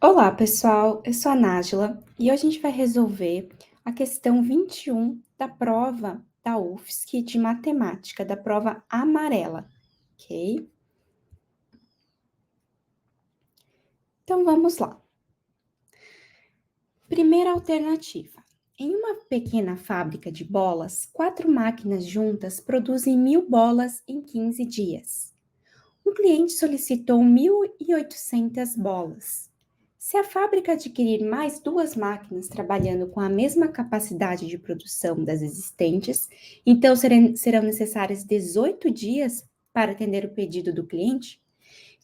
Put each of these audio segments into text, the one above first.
Olá, pessoal. Eu sou a Nájila e hoje a gente vai resolver a questão 21 da prova da UFSC de matemática, da prova amarela, ok? Então vamos lá. Primeira alternativa. Em uma pequena fábrica de bolas, 4 máquinas juntas produzem 1.000 bolas em 15 dias. Um cliente solicitou 1.800 bolas. Se a fábrica adquirir mais 2 máquinas trabalhando com a mesma capacidade de produção das existentes, então serão necessários 18 dias para atender o pedido do cliente?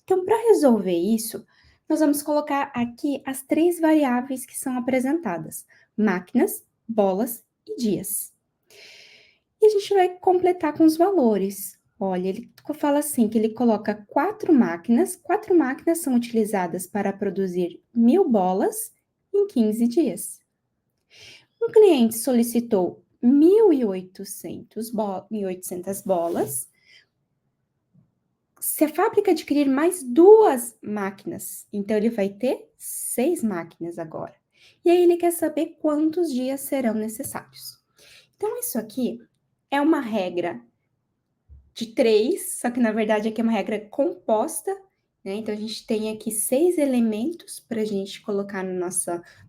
Então, para resolver isso, nós vamos colocar aqui as 3 variáveis que são apresentadas: máquinas, bolas e dias. E a gente vai completar com os valores. Olha, ele fala assim, que ele coloca 4 máquinas são utilizadas para produzir 1.000 bolas em 15 dias. Um cliente solicitou 1.800 bolas. Se a fábrica adquirir mais 2 máquinas, então ele vai ter 6 máquinas agora. E aí ele quer saber quantos dias serão necessários. Então, isso aqui é uma regra de 3, só que na verdade aqui é uma regra composta, né? Então a gente tem aqui 6 elementos para a gente colocar no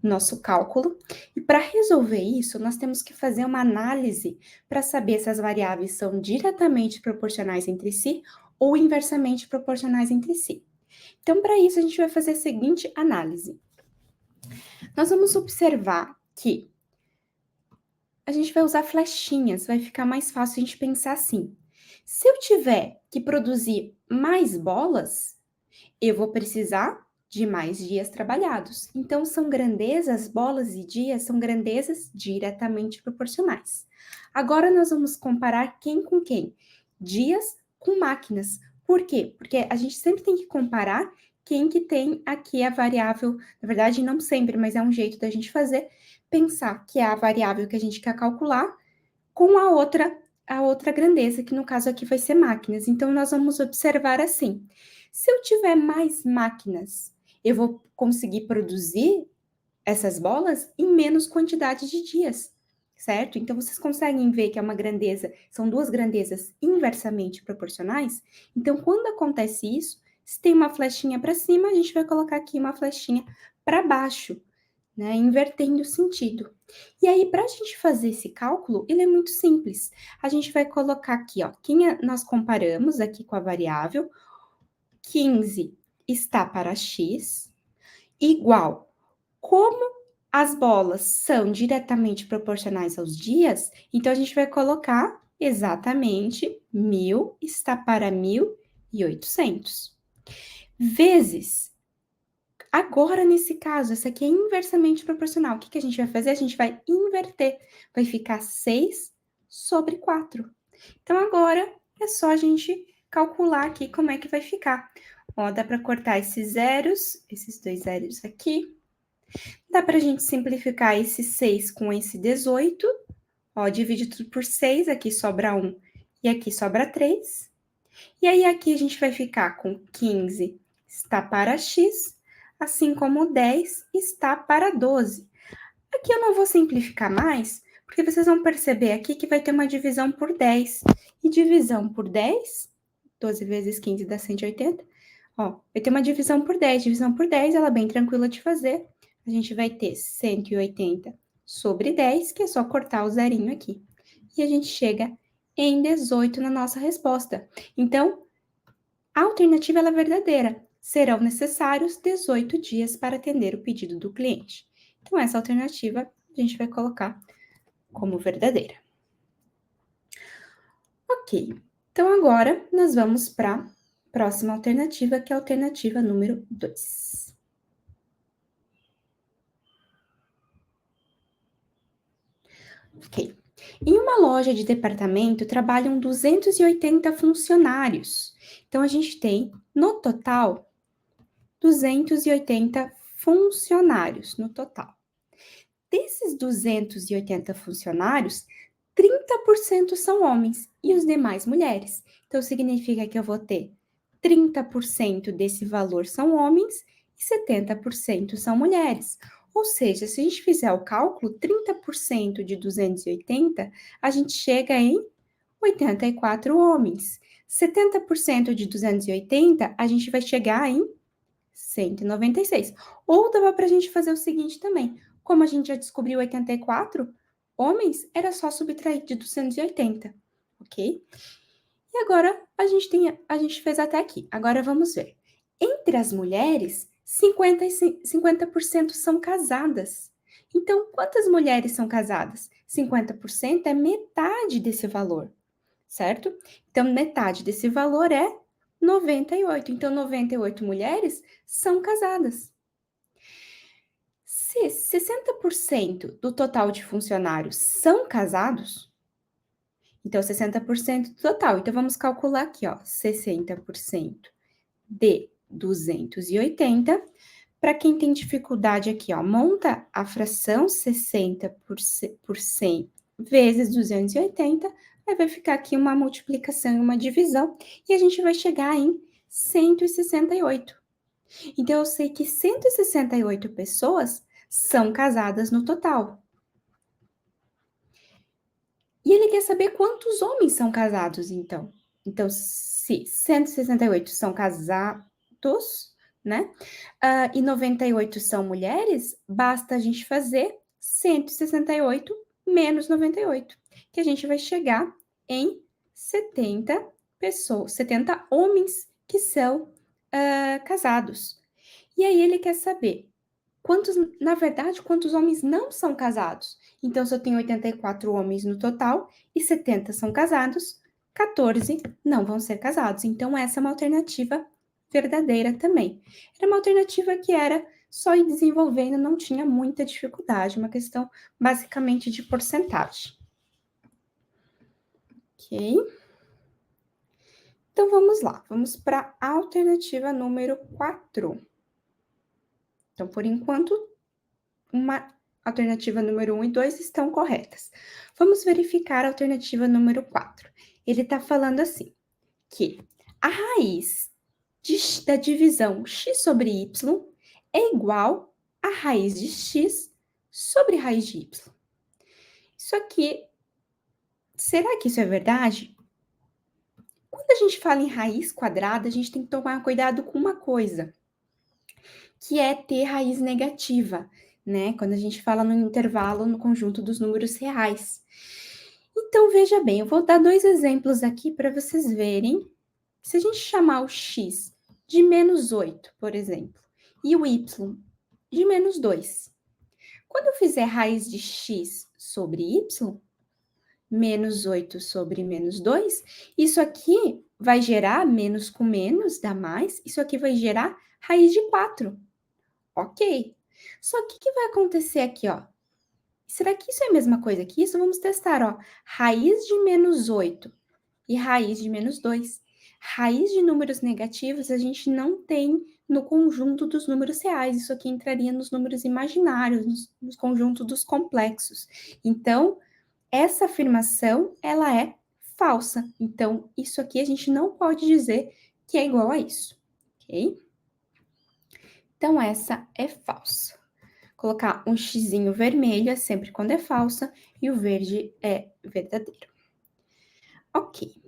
nosso cálculo. E para resolver isso, nós temos que fazer uma análise para saber se as variáveis são diretamente proporcionais entre si ou inversamente proporcionais entre si. Então, para isso, a gente vai fazer a seguinte análise. Nós vamos observar que a gente vai usar flechinhas, vai ficar mais fácil a gente pensar assim. Se eu tiver que produzir mais bolas, eu vou precisar de mais dias trabalhados. Então, são grandezas, bolas e dias são grandezas diretamente proporcionais. Agora, nós vamos comparar quem com quem? Dias com máquinas. Por quê? Porque a gente sempre tem que comparar quem que tem aqui a variável, na verdade, não sempre, mas é um jeito da gente fazer, pensar que é a variável que a gente quer calcular com a outra grandeza, que no caso aqui vai ser máquinas. Então, nós vamos observar assim: se eu tiver mais máquinas, eu vou conseguir produzir essas bolas em menos quantidade de dias, certo? Então, vocês conseguem ver que é uma grandeza, são 2 grandezas inversamente proporcionais? Então, quando acontece isso, se tem uma flechinha para cima, a gente vai colocar aqui uma flechinha para baixo, né, invertendo o sentido. E aí, para a gente fazer esse cálculo, ele é muito simples. A gente vai colocar aqui, ó, nós comparamos aqui com a variável, 15 está para x, igual, como as bolas são diretamente proporcionais aos dias, então a gente vai colocar exatamente 1.000 está para 1.800, vezes. Agora, nesse caso, essa aqui é inversamente proporcional. O que a gente vai fazer? A gente vai inverter. Vai ficar 6 sobre 4. Então, agora é só a gente calcular aqui como é que vai ficar. Ó, dá para cortar esses zeros, esses 2 zeros aqui. Dá para a gente simplificar esse 6 com esse 18. Ó, divide tudo por 6, aqui sobra 1 e aqui sobra 3. E aí, aqui a gente vai ficar com 15 está para x, assim como 10 está para 12. Aqui eu não vou simplificar mais, porque vocês vão perceber aqui que vai ter uma divisão por 10. E divisão por 10, 12 vezes 15 dá 180. Ó, vai ter uma divisão por 10. Divisão por 10, ela é bem tranquila de fazer. A gente vai ter 180 sobre 10, que é só cortar o zerinho aqui. E a gente chega em 18 na nossa resposta. Então, a alternativa é verdadeira. Serão necessários 18 dias para atender o pedido do cliente. Então, essa alternativa a gente vai colocar como verdadeira. Ok. Então, agora nós vamos para a próxima alternativa, que é a alternativa número 2. Ok. Em uma loja de departamento trabalham 280 funcionários. Então, a gente tem, no total, 280 funcionários no total. Desses 280 funcionários, 30% são homens e os demais mulheres. Então, significa que eu vou ter 30% desse valor são homens e 70% são mulheres. Ou seja, se a gente fizer o cálculo, 30% de 280, a gente chega em 84 homens. 70% de 280, a gente vai chegar em 196. Ou dava para a gente fazer o seguinte também. Como a gente já descobriu 84 homens, era só subtrair de 280, ok? E agora a gente fez até aqui. Agora vamos ver. Entre as mulheres, 50% são casadas. Então, quantas mulheres são casadas? 50% é metade desse valor, certo? Então, metade desse valor é 98. Então, 98 mulheres são casadas. Se 60% do total de funcionários são casados, então 60% do total. Então, vamos calcular aqui, ó, 60% de 280. Para quem tem dificuldade aqui, ó, monta a fração 60 por 100 vezes 280, aí vai ficar aqui uma multiplicação e uma divisão, e a gente vai chegar em 168. Então, eu sei que 168 pessoas são casadas no total. E ele quer saber quantos homens são casados, então. Então, se 168 são casados, né? E 98 são mulheres, basta a gente fazer 168 menos 98, que a gente vai chegar em 70 pessoas, 70 homens que são casados. E aí ele quer saber na verdade, quantos homens não são casados. Então, se eu tenho 84 homens no total e 70 são casados, 14 não vão ser casados. Então, essa é uma alternativa verdadeira também. Era uma alternativa que era só ir desenvolvendo, não tinha muita dificuldade, uma questão basicamente de porcentagem. Ok? Então, vamos lá. Vamos para a alternativa número 4. Então, por enquanto, uma alternativa número 1 e 2 estão corretas. Vamos verificar a alternativa número 4. Ele está falando assim, que a raiz da divisão x sobre y é igual à raiz de x sobre raiz de y. Isso aqui, será que isso é verdade? Quando a gente fala em raiz quadrada, a gente tem que tomar cuidado com uma coisa, que é ter raiz negativa, né? Quando a gente fala no intervalo no conjunto dos números reais. Então, veja bem, eu vou dar dois exemplos aqui para vocês verem. Se a gente chamar o x de menos 8, por exemplo, e o y de menos 2, quando eu fizer raiz de x sobre y, menos 8 sobre menos 2, isso aqui vai gerar menos com menos, dá mais, isso aqui vai gerar raiz de 4. Ok. Só que o que vai acontecer aqui, ó? Será que isso é a mesma coisa que isso? Vamos testar, ó. Raiz de menos 8 e raiz de menos 2. Raiz de números negativos a gente não tem no conjunto dos números reais. Isso aqui entraria nos números imaginários, nos conjuntos dos complexos. Então, essa afirmação, ela é falsa. Então, isso aqui a gente não pode dizer que é igual a isso, ok? Então, essa é falsa. Colocar um xizinho vermelho é sempre quando é falsa e o verde é verdadeiro. Ok.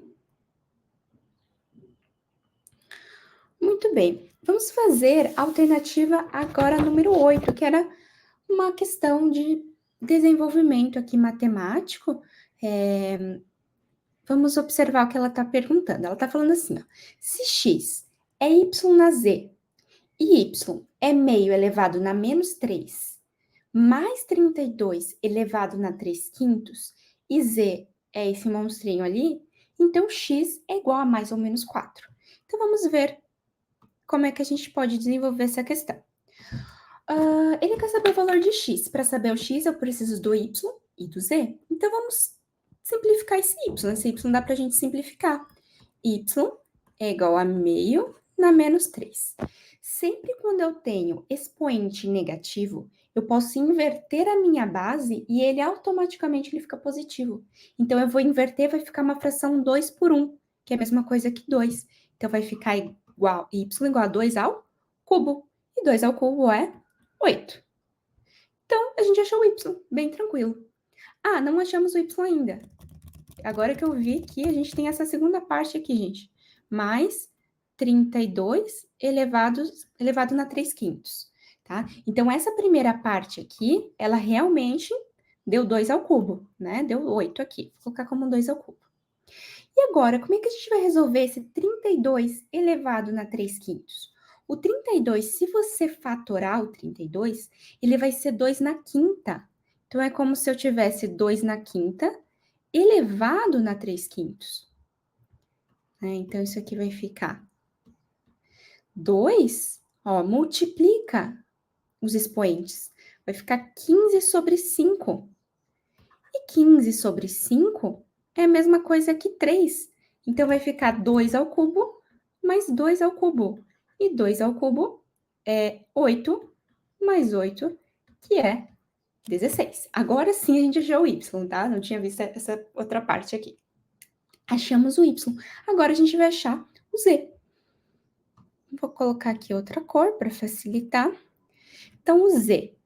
Muito bem. Vamos fazer a alternativa agora número 8, que era uma questão de desenvolvimento aqui matemático. Vamos observar o que ela está perguntando. Ela está falando assim, ó, se x é y na z e y é meio elevado na menos 3, mais 32 elevado na 3 quintos, e z é esse monstrinho ali, então x é igual a mais ou menos 4. Então, vamos ver como é que a gente pode desenvolver essa questão. Ele quer saber o valor de x. Para saber o x, eu preciso do y e do z. Então, vamos simplificar esse y. Esse y dá para a gente simplificar. Y é igual a meio na menos 3. Sempre quando eu tenho expoente negativo, eu posso inverter a minha base e ele automaticamente ele fica positivo. Então, eu vou inverter, vai ficar uma fração 2 por 1, que é a mesma coisa que 2. Então, vai ficar igual, y igual a 2 ao cubo. E 2 ao cubo é 8. Então, a gente achou o y, bem tranquilo. Ah, não achamos o y ainda. Agora que eu vi que a gente tem essa segunda parte aqui, gente. Mais 32 elevado na 3 quintos, tá? Então, essa primeira parte aqui, ela realmente deu 2 ao cubo, né? Deu 8 aqui. Vou colocar como 2 ao cubo. E agora, como é que a gente vai resolver esse 32 elevado na 3 quintos? O 32, se você fatorar o 32, ele vai ser 2 na quinta. Então, é como se eu tivesse 2 na quinta elevado na 3 quintos. Então, isso aqui vai ficar 2, ó, multiplica os expoentes. Vai ficar 15 sobre 5. E 15 sobre 5 é a mesma coisa que 3. Então, vai ficar 2 ao cubo mais 2 ao cubo. E 2 ao cubo é 8 mais 8, que é 16. Agora sim a gente achou o y, tá? Não tinha visto essa outra parte aqui. Achamos o y. Agora a gente vai achar o z. Vou colocar aqui outra cor para facilitar. Então, o z.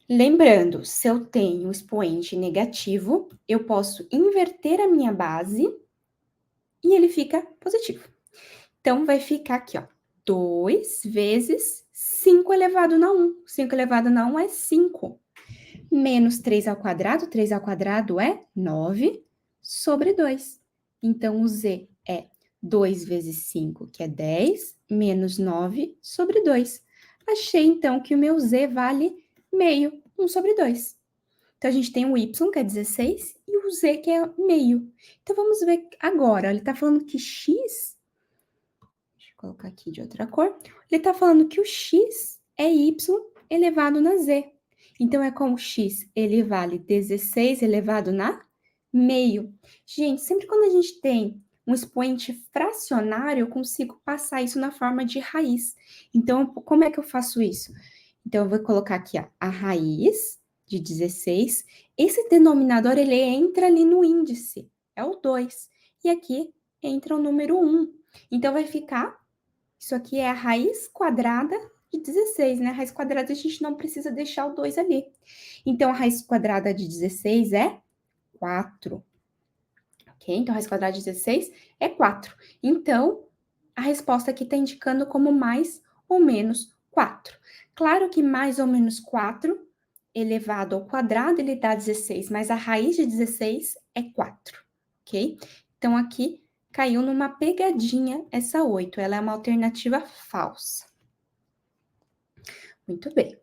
Lembrando, se eu tenho expoente negativo, eu posso inverter a minha base e ele fica positivo. Então, vai ficar aqui, ó, 2 vezes 5 elevado na 1. 5 elevado na 1 é 5. Menos 3 ao quadrado é 9 sobre 2. Então, o z é 2 vezes 5, que é 10, menos 9 sobre 2. Achei, então, que o meu z vale meio, 1 sobre 2. Então, a gente tem o y, que é 16, e o z, que é meio. Então, vamos ver agora. Ele está falando que x... Deixa eu colocar aqui de outra cor. Ele está falando que o x é y elevado na z. Então, é como x, ele vale 16 elevado na meio. Gente, sempre quando a gente tem um expoente fracionário, eu consigo passar isso na forma de raiz. Então, como é que eu faço isso? Então, eu vou colocar aqui, ó, a raiz de 16. Esse denominador, ele entra ali no índice, é o 2. E aqui entra o número 1. Então, vai ficar, isso aqui é a raiz quadrada de 16, né? A raiz quadrada a gente não precisa deixar o 2 ali. Então, a raiz quadrada de 16 é 4. Ok? Então, a raiz quadrada de 16 é 4. Então, a resposta aqui está indicando como mais ou menos 4. Claro que mais ou menos 4 elevado ao quadrado, ele dá 16, mas a raiz de 16 é 4, ok? Então, aqui caiu numa pegadinha essa 8, ela é uma alternativa falsa. Muito bem.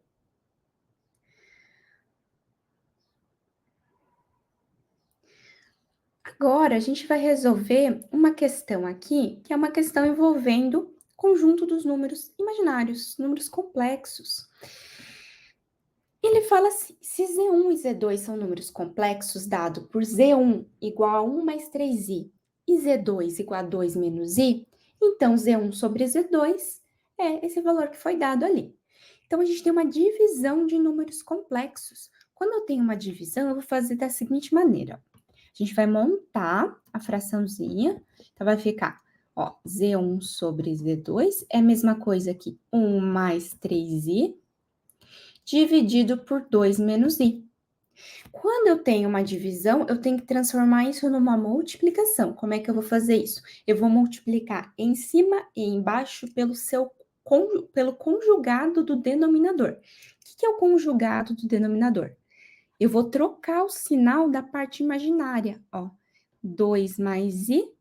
Agora, a gente vai resolver uma questão aqui, que é uma questão envolvendo conjunto dos números imaginários, números complexos. Ele fala assim, se Z1 e Z2 são números complexos dado por Z1 igual a 1 mais 3i e Z2 igual a 2 menos i, então Z1 sobre Z2 é esse valor que foi dado ali. Então, a gente tem uma divisão de números complexos. Quando eu tenho uma divisão, eu vou fazer da seguinte maneira. A gente vai montar a fraçãozinha, então vai ficar, ó, Z1 sobre Z2 é a mesma coisa que 1 mais 3i dividido por 2 menos i. Quando eu tenho uma divisão, eu tenho que transformar isso numa multiplicação. Como é que eu vou fazer isso? Eu vou multiplicar em cima e embaixo pelo conjugado do denominador. O que é o conjugado do denominador? Eu vou trocar o sinal da parte imaginária, ó. 2 mais i,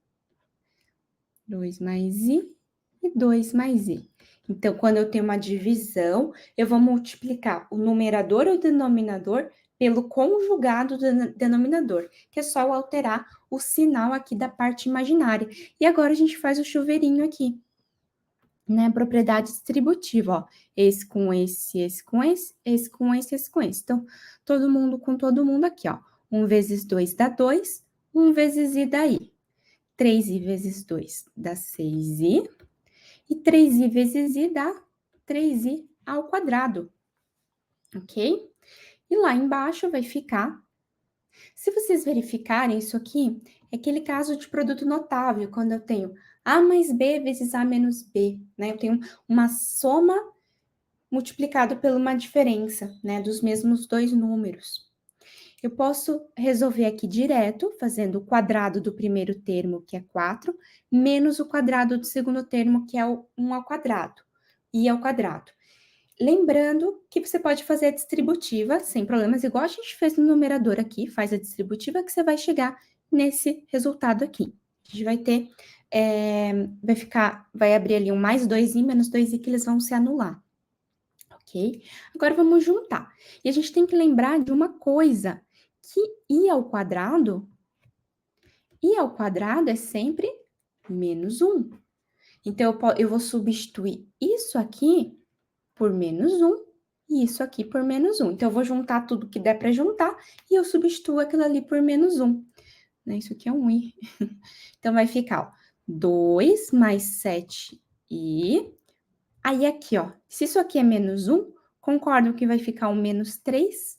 2 mais i e 2 mais i. Então, quando eu tenho uma divisão, eu vou multiplicar o numerador e o denominador pelo conjugado do denominador, que é só eu alterar o sinal aqui da parte imaginária. E agora a gente faz o chuveirinho aqui, né? Propriedade distributiva, ó. Esse com esse, esse com esse, esse com esse, esse com esse. Então, todo mundo com todo mundo aqui, ó. 1 vezes 2 dá 2, 1 vezes i dá i. 3i vezes 2 dá 6i. E 3i vezes i dá 3i ao quadrado, ok? E lá embaixo vai ficar... Se vocês verificarem, isso aqui é aquele caso de produto notável, quando eu tenho A mais B vezes A menos B, né? Eu tenho uma soma multiplicado por uma diferença, né, dos mesmos dois números. Eu posso resolver aqui direto, fazendo o quadrado do primeiro termo, que é 4, menos o quadrado do segundo termo, que é o 1 ao quadrado, i ao quadrado. Lembrando que você pode fazer a distributiva sem problemas, igual a gente fez no numerador aqui, faz a distributiva que você vai chegar nesse resultado aqui. A gente vai ter, vai abrir ali um mais 2i, menos 2i, que eles vão se anular, ok? Agora vamos juntar. E a gente tem que lembrar de uma coisa, que i ao quadrado é sempre menos 1. Então, eu vou substituir isso aqui por menos 1 e isso aqui por menos 1. Então, eu vou juntar tudo que der para juntar e eu substituo aquilo ali por menos 1. Né? Isso aqui é um i. Então, vai ficar, ó, 2 mais 7i. Aí, aqui, ó, se isso aqui é menos 1, concordo que vai ficar um menos 3,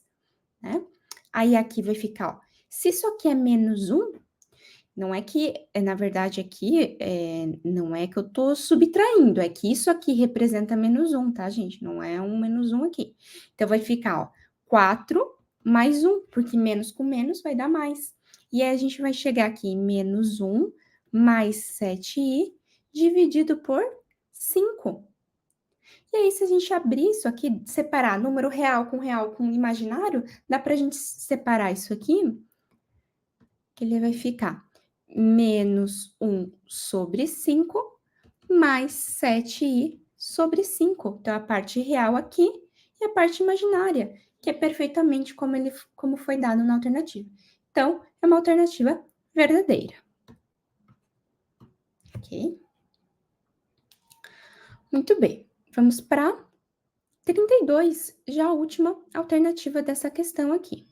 né? Aí, aqui vai ficar, ó, se isso aqui é menos 1, não é que, na verdade, aqui, não é que eu tô subtraindo, é que isso aqui representa menos 1, tá, gente? Não é um menos 1 aqui. Então, vai ficar, ó, 4 mais 1, porque menos com menos vai dar mais. E aí, a gente vai chegar aqui em menos 1 mais 7i dividido por 5. E aí, se a gente abrir isso aqui, separar número real com imaginário, dá pra gente separar isso aqui, que ele vai ficar menos 1 sobre 5, mais 7i sobre 5. Então, a parte real aqui e a parte imaginária, que é perfeitamente como foi dado na alternativa. Então, é uma alternativa verdadeira. Ok? Muito bem. Vamos para 32, já a última alternativa dessa questão aqui.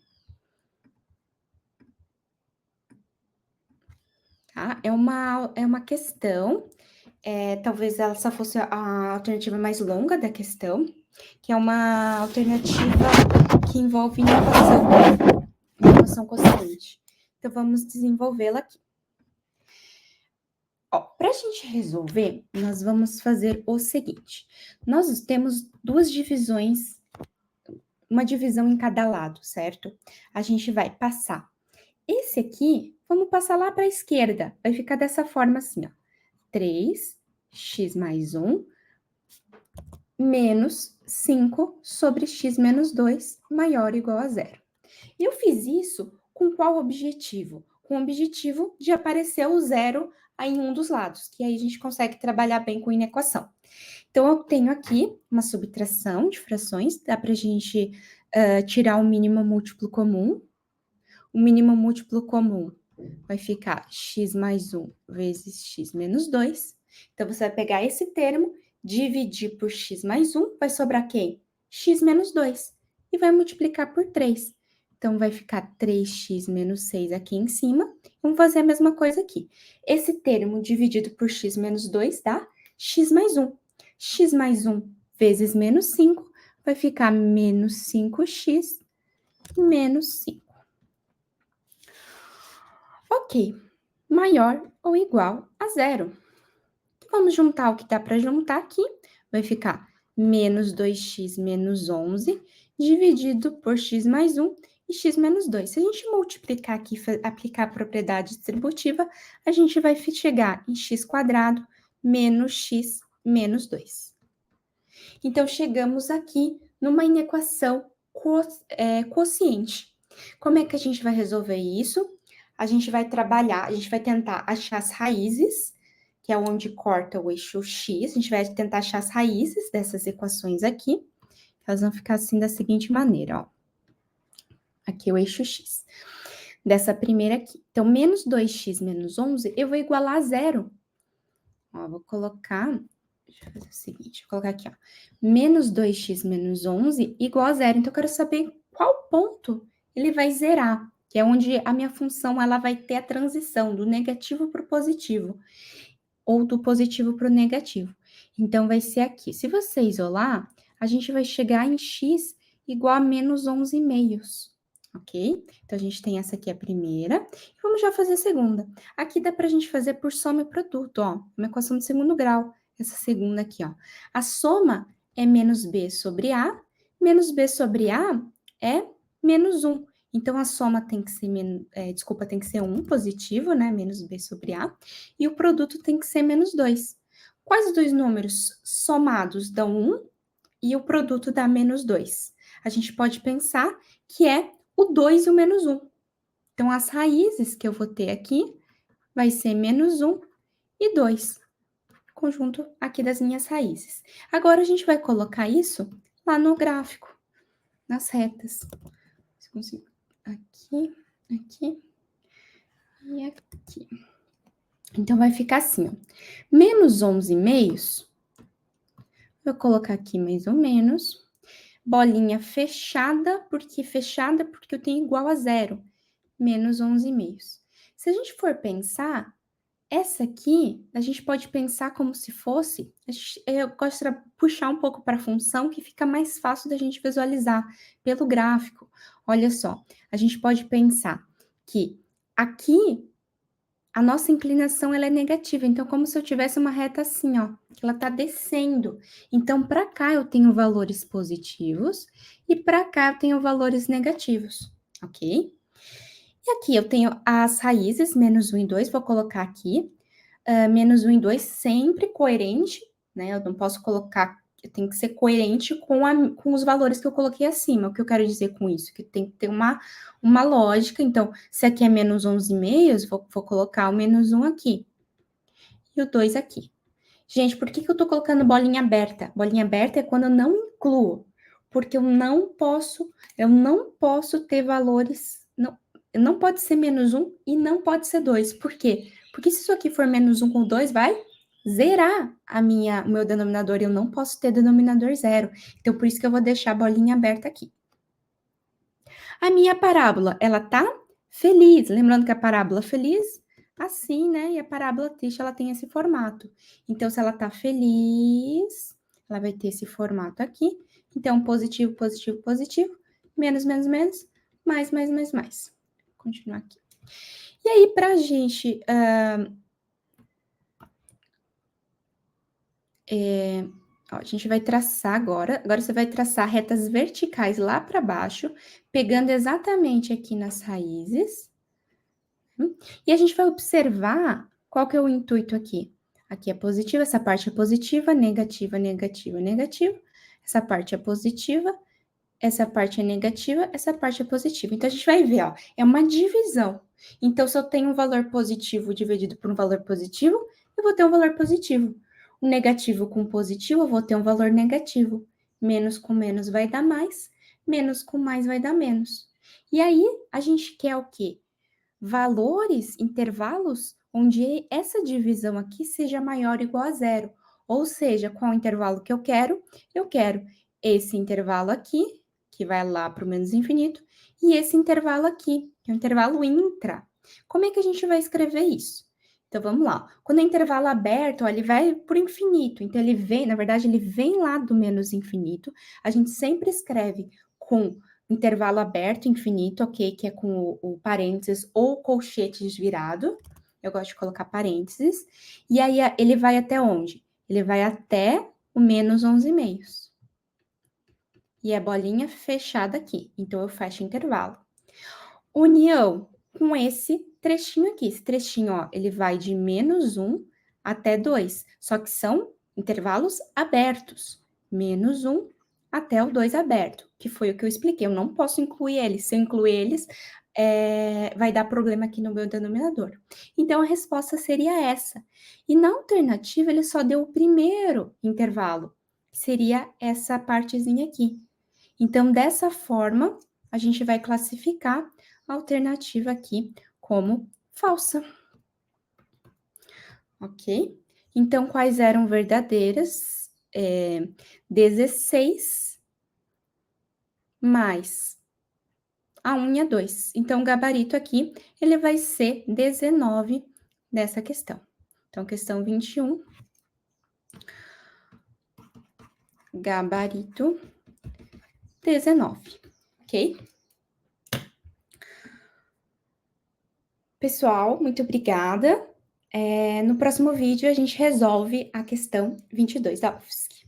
Tá? É uma questão, talvez ela só fosse a alternativa mais longa da questão, que é uma alternativa que envolve inovação consciente. Então, vamos desenvolvê-la aqui. Para a gente resolver, nós vamos fazer o seguinte. Nós temos duas divisões, uma divisão em cada lado, certo? A gente vai passar esse aqui, vamos passar lá para a esquerda. Vai ficar dessa forma assim, ó. 3x mais 1 menos 5 sobre x menos 2 maior ou igual a zero. E eu fiz isso com qual objetivo? Com o objetivo de aparecer o zero aí em um dos lados, que aí a gente consegue trabalhar bem com inequação. Então, eu tenho aqui uma subtração de frações, dá para a gente tirar o mínimo múltiplo comum. O mínimo múltiplo comum vai ficar x mais 1 vezes x menos 2. Então, você vai pegar esse termo, dividir por x mais 1, vai sobrar quem? X menos 2. E vai multiplicar por 3. Então, vai ficar 3x menos 6 aqui em cima. Vamos fazer a mesma coisa aqui. Esse termo dividido por x menos 2 dá x mais 1. X mais 1 vezes menos 5 vai ficar menos 5x menos 5. Ok, maior ou igual a zero. Então, vamos juntar o que dá para juntar aqui. Vai ficar menos 2x menos 11 dividido por x mais 1 e x menos 2. Se a gente multiplicar aqui, aplicar a propriedade distributiva, a gente vai chegar em x quadrado menos x menos 2. Então, chegamos aqui numa inequação quociente. Como é que a gente vai resolver isso? A gente vai trabalhar, a gente vai tentar achar as raízes, que é onde corta o eixo x, a gente vai tentar achar as raízes dessas equações aqui. Elas vão ficar assim da seguinte maneira, ó. Aqui o eixo x. Dessa primeira aqui. Então, menos 2x menos 11, eu vou igualar a zero. Ó, vou colocar... Deixa eu fazer o seguinte, vou colocar aqui, ó. Menos 2x menos 11 igual a zero. Então, eu quero saber qual ponto ele vai zerar, que é onde a minha função ela vai ter a transição do negativo para o positivo, ou do positivo para o negativo. Então, vai ser aqui. Se você isolar, a gente vai chegar em x igual a menos 11 meios. ok? Então, a gente tem essa aqui a primeira. Vamos já fazer a segunda. Aqui dá pra gente fazer por soma e produto, ó. Uma equação de segundo grau. Essa segunda aqui, ó. A soma é menos b sobre a. Menos b sobre a é menos 1. Então, a soma tem que ser, tem que ser 1 positivo, né? Menos b sobre a. E o produto tem que ser menos 2. Quais dois números somados dão 1 e o produto dá menos 2? A gente pode pensar que é o 2 e o menos 1. Então, as raízes que eu vou ter aqui vai ser menos 1 e 2, conjunto aqui das minhas raízes. Agora, a gente vai colocar isso lá no gráfico, nas retas. Aqui, aqui e aqui. Então, vai ficar assim, ó. Menos 11,5, vou colocar aqui mais ou menos. Bolinha fechada porque eu tenho igual a zero. Menos 11,5. Se a gente for pensar, essa aqui, a gente pode pensar como se fosse, eu gosto de puxar um pouco para a função, que fica mais fácil da gente visualizar pelo gráfico. Olha só, a gente pode pensar que aqui a nossa inclinação ela é negativa, então como se eu tivesse uma reta assim, ó, que ela tá descendo. Então para cá eu tenho valores positivos e para cá eu tenho valores negativos, ok? E aqui eu tenho as raízes, menos 1 e 2, vou colocar aqui. Menos 1 e 2 sempre coerente, né? Eu não posso colocar, eu tenho que ser coerente com os valores que eu coloquei acima. O que eu quero dizer com isso? Que tem que ter uma lógica. Então, se aqui é menos 11,5, vou colocar o menos 1 aqui. E o 2 aqui. Gente, por que eu tô colocando bolinha aberta? Bolinha aberta é quando eu não incluo. Porque eu não posso ter valores. Não pode ser menos 1 e não pode ser 2. Por quê? Porque se isso aqui for menos 1 com 2, vai zerar o meu denominador. Eu não posso ter denominador zero. Então, por isso que eu vou deixar a bolinha aberta aqui. A minha parábola, ela tá feliz. Lembrando que a parábola feliz, assim, né? E a parábola triste, ela tem esse formato. Então, se ela tá feliz, ela vai ter esse formato aqui. Então, positivo, positivo, positivo. Menos, menos, menos. Mais, mais, mais, mais. Vou continuar aqui. E aí, pra gente... Ó, a gente vai traçar agora. Agora você vai traçar retas verticais lá para baixo, pegando exatamente aqui nas raízes. E a gente vai observar qual que é o intuito aqui. Aqui é positivo, essa parte é positiva, negativa, negativa, negativa. Essa parte é positiva, essa parte é negativa, essa parte é positiva. Então, a gente vai ver, ó, é uma divisão. Então, se eu tenho um valor positivo dividido por um valor positivo, eu vou ter um valor positivo. O negativo com positivo, eu vou ter um valor negativo. Menos com menos vai dar mais, menos com mais vai dar menos. E aí, a gente quer o quê? Valores, intervalos, onde essa divisão aqui seja maior ou igual a zero. Ou seja, qual o intervalo que eu quero? Eu quero esse intervalo aqui, que vai lá para o menos infinito, e esse intervalo aqui, que é o intervalo intra. Como é que a gente vai escrever isso? Então, vamos lá. Quando é intervalo aberto, ó, ele vai por infinito. Então, ele vem, na verdade, ele vem lá do menos infinito. A gente sempre escreve com intervalo aberto, infinito, ok? Que é com o parênteses ou colchete desvirado. Eu gosto de colocar parênteses. E aí, ele vai até onde? Ele vai até o menos 11,5. E a bolinha fechada aqui. Então, eu fecho intervalo. União com esse trechinho aqui. Esse trechinho, ó, ele vai de menos 1 até 2. Só que são intervalos abertos. Menos 1 até o 2 aberto, que foi o que eu expliquei. Eu não posso incluir eles. Se eu incluir eles, vai dar problema aqui no meu denominador. Então, a resposta seria essa. E na alternativa, ele só deu o primeiro intervalo, que seria essa partezinha aqui. Então, dessa forma, a gente vai classificar a alternativa aqui como falsa. Ok? Então, quais eram verdadeiras? 16 mais a 1 e a 2. Então, o gabarito aqui, ele vai ser 19 dessa questão. Então, questão 21. Gabarito 19, ok? Pessoal, muito obrigada. No próximo vídeo, a gente resolve a questão 22 da UFSC.